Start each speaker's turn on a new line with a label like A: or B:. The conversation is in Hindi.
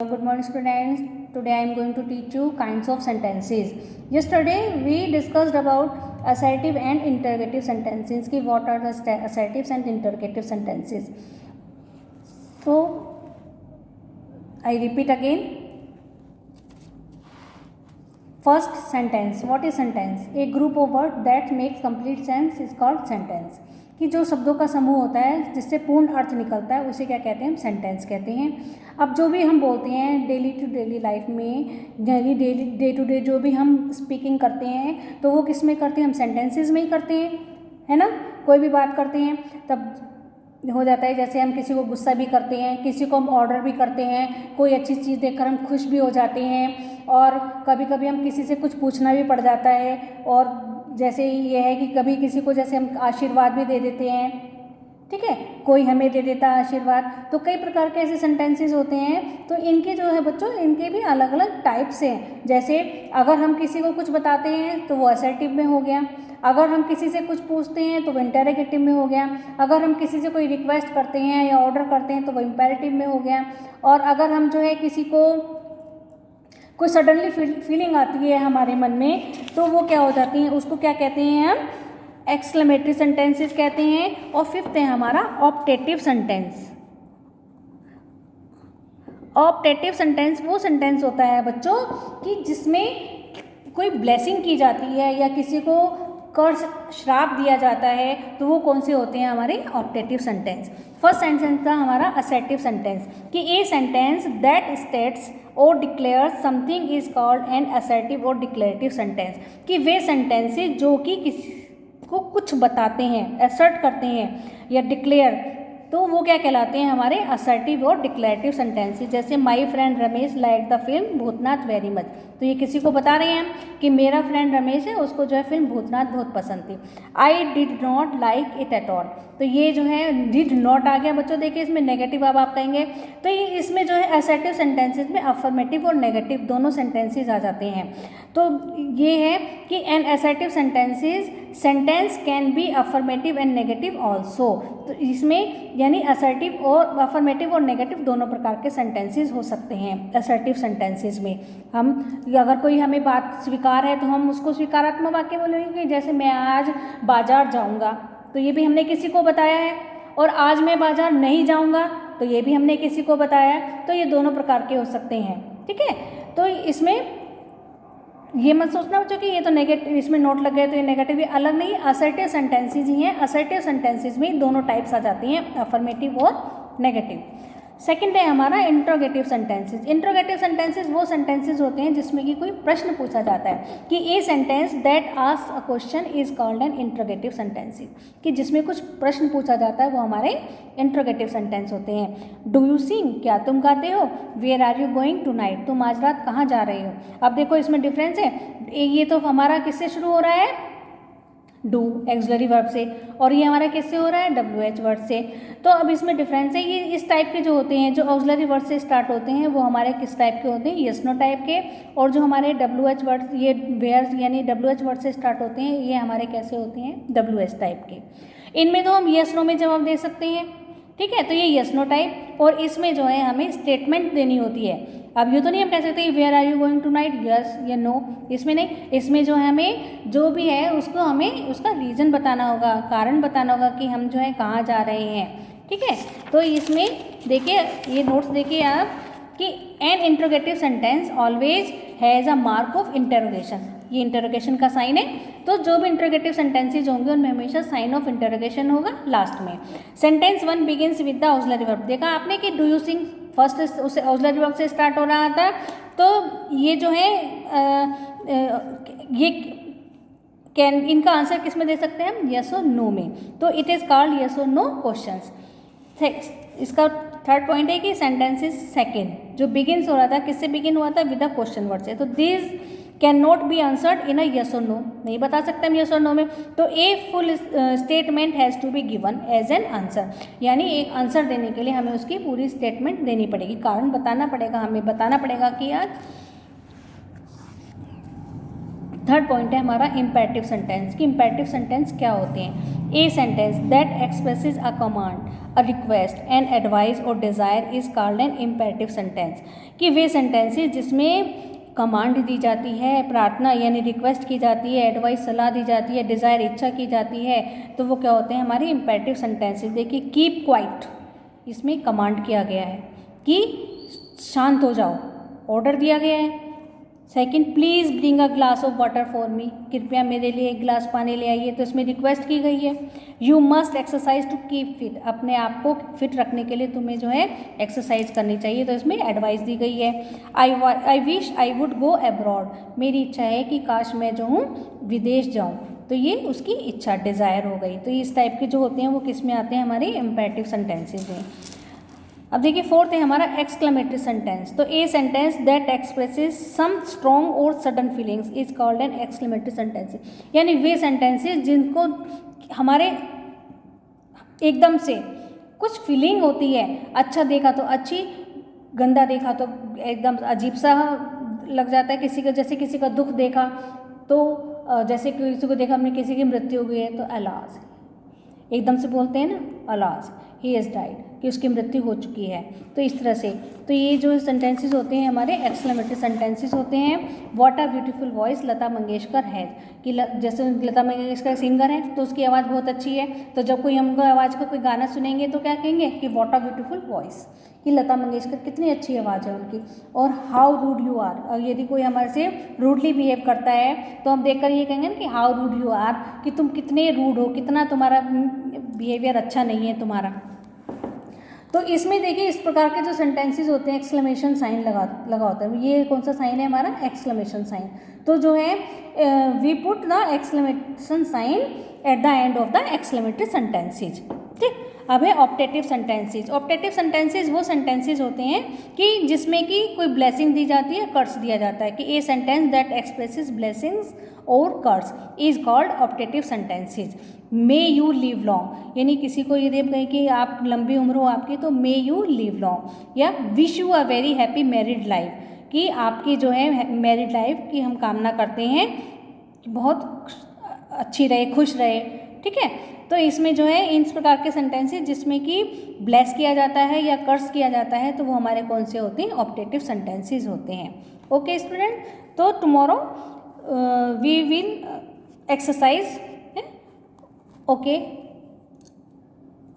A: Good morning students. Today I am going to teach you kinds of sentences. Yesterday we discussed about assertive and interrogative sentences. Ki what are the assertive and interrogative sentences. So I repeat again. First sentence. What is sentence? A group of words that makes complete sense is called sentence. कि जो शब्दों का समूह होता है जिससे पूर्ण अर्थ निकलता है उसे क्या कहते हैं? हम सेंटेंस कहते हैं. अब जो भी हम बोलते हैं डेली टू डेली लाइफ में, यानी डेली डे टू डे जो भी हम स्पीकिंग करते हैं तो वो किस में करते हैं? हम सेंटेंसेस में ही करते हैं, है ना. कोई भी बात करते हैं तब हो जाता है. जैसे हम किसी को गुस्सा भी करते हैं, किसी को हम ऑर्डर भी करते हैं, कोई अच्छी चीज़ देखकर हम खुश भी हो जाते हैं, और कभी कभी हम किसी से कुछ पूछना भी पड़ जाता है. और जैसे ये है कि कभी किसी को जैसे हम आशीर्वाद भी दे देते हैं, ठीक है, कोई हमें दे देता है आशीर्वाद. तो कई प्रकार के ऐसे सेंटेंसेस होते हैं. तो इनके जो है बच्चों, इनके भी अलग अलग टाइप्स हैं. जैसे अगर हम किसी को कुछ बताते हैं तो वो असर्टिव में हो गया. अगर हम किसी से कुछ पूछते हैं तो वो इंटरोगेटिव में हो गया. अगर हम किसी से कोई रिक्वेस्ट करते हैं या ऑर्डर करते हैं तो वो इम्पेरेटिव में हो गया. और अगर हम जो है किसी को कोई सडनली फीलिंग आती है हमारे मन में तो वो क्या हो जाती है, उसको क्या कहते हैं? हम एक्सक्लेमेटरी सेंटेंसेस कहते हैं. और फिफ्थ है हमारा ऑप्टेटिव सेंटेंस. ऑप्टेटिव सेंटेंस वो सेंटेंस होता है बच्चों कि जिसमें कोई ब्लेसिंग की जाती है या किसी को कर्ज श्राप दिया जाता है. तो वो कौन से होते हैं? हमारे ऑप्टेटिव सेंटेंस. फर्स्ट सेंटेंस था हमारा असर्टिव सेंटेंस कि ए सेंटेंस दैट स्टेट्स और declare something is called N assertive और डिक्लेरेटिव सेंटेंस. कि वे सेंटेंसेस जो कि किसी को कुछ बताते हैं, असर्ट करते हैं या डिक्लेयर, तो वो क्या कहलाते हैं? हमारे असर्टिव और डिक्लेरेटिव सेंटेंसेस. जैसे my friend Ramesh like the film Bhoothnath very much. तो ये किसी को बता रहे हैं कि मेरा फ्रेंड रमेश है, उसको जो है फिल्म भूतनाथ बहुत पसंद थी. I did not like it at all. तो ये जो है डिड नॉट आ गया बच्चों. देखिए इसमें नेगेटिव अब आप कहेंगे तो ये इसमें जो है असर्टिव सेंटेंसेस में अफर्मेटिव और नेगेटिव दोनों सेंटेंसेस आ जाते हैं. तो ये है कि an assertive sentence can be affirmative and negative also. तो इसमें यानी असर्टिव और अफर्मेटिव और नेगेटिव दोनों प्रकार के सेंटेंसेस हो सकते हैं. असर्टिव सेंटेंसेस में हम अगर कोई हमें बात स्वीकार है तो हम उसको स्वीकारात्मक वाक्य बोलेंगे. जैसे मैं आज बाजार जाऊंगा, तो ये भी हमने किसी को बताया है. और आज मैं बाजार नहीं जाऊंगा, तो ये भी हमने किसी को बताया है. तो ये दोनों प्रकार के हो सकते हैं, ठीक है. तो इसमें ये मत सोचना बच्चों कि ये तो नेगेटिव, इसमें नोट लग गए तो ये नेगेटिव, ये अलग नहीं. असर्टिव सेंटेंसेस ही हैं. असर्टिव सेंटेंसेस में दोनों टाइप्स आ जाती हैं, अफर्मेटिव और नेगेटिव. सेकंड है हमारा इंट्रोगेटिव सेंटेंसेस. इंट्रोगेटिव सेंटेंसेस वो सेंटेंसेस होते हैं जिसमें कि कोई प्रश्न पूछा जाता है. कि a sentence that asks a question is called N interrogative sentences. कि जिसमें कुछ प्रश्न पूछा जाता है वो हमारे इंट्रोगेटिव सेंटेंस होते हैं. डू यू सिंग, क्या तुम गाते हो? Where are you going tonight, तुम आज रात कहाँ जा रहे हो? अब देखो इसमें डिफरेंस है. ये तो हमारा किससे शुरू हो रहा है? डू एक्सलरी वर्ब से. और ये हमारा किससे हो रहा है? WH वर्ड से. तो अब इसमें डिफरेंस है. ये इस टाइप के जो होते हैं, जो ऑक्सिलरी वर्ड से स्टार्ट होते हैं, वो हमारे किस टाइप के होते हैं? यस नो टाइप के. और जो हमारे WH वर्ड, ये वेयर यानी WH वर्ड से स्टार्ट होते हैं, ये हमारे कैसे होते हैं? WH टाइप के. इनमें तो हम यस नो में जवाब दे सकते हैं, ठीक है. तो ये यस नो टाइप. और इसमें जो है हमें स्टेटमेंट देनी होती है. अब ये तो नहीं हम कह सकते where are you going tonight, yes या नो. इसमें नहीं. इसमें जो है हमें जो भी है उसको हमें उसका रीज़न बताना होगा, कारण बताना होगा कि हम जो है कहाँ जा रहे हैं, ठीक है. तो इसमें देखिए ये नोट्स देखिए आप कि an interrogative sentence always has a mark of interrogation. ये इंटरोगेशन का साइन है. तो जो भी इंटरोगेटिव सेंटेंसेज होंगे उनमें हमेशा साइन ऑफ इंटरोगेशन होगा लास्ट में. Sentence 1 begins with the auxiliary verb. देखा आपने कि डू यू सिंग फर्स्ट उसे ऑक्सिलरी वर्ब से स्टार्ट हो रहा था. तो ये जो है ये कैन, इनका आंसर किस में दे सकते हैं हम? यस और नो में. तो इट इज़ कॉल्ड यस और नो क्वेश्चंस. इसका थर्ड पॉइंट है कि सेंटेंसेस सेकेंड जो बिगिन्स हो रहा था, किससे बिगिन हुआ था? विद द क्वेश्चन वर्ड से. तो this can not be answered in a yes और नो. नहीं बता सकते हम यस और नो में. तो a full statement has to be given as an answer. यानी एक आंसर देने के लिए हमें उसकी पूरी स्टेटमेंट देनी पड़ेगी, कारण बताना पड़ेगा, हमें बताना पड़ेगा कि आज. थर्ड पॉइंट है हमारा इम्पेरेटिव सेंटेंस कि इम्पेरेटिव सेंटेंस क्या होते हैं। A sentence that expresses a command, a request, an advice और desire is called an imperative sentence कि वे सेंटेंसेस जिसमें कमांड दी जाती है, प्रार्थना यानी रिक्वेस्ट की जाती है, एडवाइस सलाह दी जाती है, डिज़ायर इच्छा की जाती है, तो वो क्या होते हैं हमारे इम्पेरेटिव सेंटेंसेस। देखिए कीप क्वाइट, इसमें कमांड किया गया है कि शांत हो जाओ, ऑर्डर दिया गया है। Second, please bring a glass of water for me, कृपया मेरे लिए एक गिलास पानी ले आइए, तो इसमें रिक्वेस्ट की गई है। You must exercise to keep fit, अपने आप को फिट रखने के लिए तुम्हें जो है एक्सरसाइज करनी चाहिए, तो इसमें एडवाइस दी गई है। I wish I would go abroad, मेरी इच्छा है कि काश मैं जो हूँ विदेश जाऊँ, तो ये उसकी इच्छा डिज़ायर हो गई। तो इस टाइप के जो होते हैं वो किस में आते हैं, हमारे इम्पेरेटिव सेंटेंसेज में। अब देखिए फोर्थ है हमारा एक्सक्लेमेटरी सेंटेंस। तो a sentence that expresses some strong और sudden feelings is called an exclamatory sentence, यानी वे सेंटेंसेस जिनको हमारे एकदम से कुछ फीलिंग होती है, अच्छा देखा तो अच्छी, गंदा देखा तो एकदम अजीब सा लग जाता है किसी का, जैसे किसी का दुख देखा तो जैसे किसी को देखा हमने किसी की मृत्यु हो गई है तो अलाज, एकदम से बोलते हैं ना अलाज, ही इज़ डाइड, कि उसकी मृत्यु हो चुकी है। तो इस तरह से तो ये जो सेंटेंसेस होते हैं हमारे एक्सक्लेमेटरी सेंटेंसेस होते हैं। What a beautiful voice Lata Mangeshkar है, कि जैसे लता मंगेशकर सिंगर है तो उसकी आवाज़ बहुत अच्छी है, तो जब कोई हमको आवाज़ का कोई गाना सुनेंगे तो क्या कहेंगे कि व्हाट अ ब्यूटीफुल वॉइस, कि लता मंगेशकर कितनी अच्छी आवाज़ है उनकी। और हाउ रूड यू आर, और यदि कोई हमारे से रूडली बिहेव करता है तो हम देखकर ये कहेंगे कि हाउ रूड यू आर, कि तुम कितने रूड हो, कितना तुम्हारा बिहेवियर अच्छा नहीं है तुम्हारा। तो इसमें देखिए इस प्रकार के जो सेंटेंसेस होते हैं एक्सक्लेमेशन साइन लगा होता है। ये कौन सा साइन है हमारा, एक्सक्लेमेशन साइन। तो जो है we put the exclamation sign at the end of the exclamatory sentences. ठीक, अब है ऑप्टेटिव सेंटेंसेज। ऑप्टेटिव सेंटेंसेज वो सेंटेंसेज होते हैं कि जिसमें कि कोई ब्लेसिंग दी जाती है, कर्स दिया जाता है, कि a sentence that expresses blessings और curse is called optative sentences. May you live long, यानी किसी को यदि कहें कि आप लंबी उम्र हो आपकी, तो मे यू लिव लॉन्ग, या wish you a very happy married life, कि आपकी जो है मैरिड लाइफ की हम कामना करते हैं कि बहुत अच्छी रहे, खुश रहे। ठीक है, तो इसमें जो है इन प्रकार के सेंटेंसेस जिसमें कि ब्लेस किया जाता है या कर्स किया जाता है, तो वो हमारे कौन से होते हैं, ऑप्टेटिव सेंटेंसेस होते हैं। ओके स्टूडेंट, तो tomorrow we will exercise. Okay.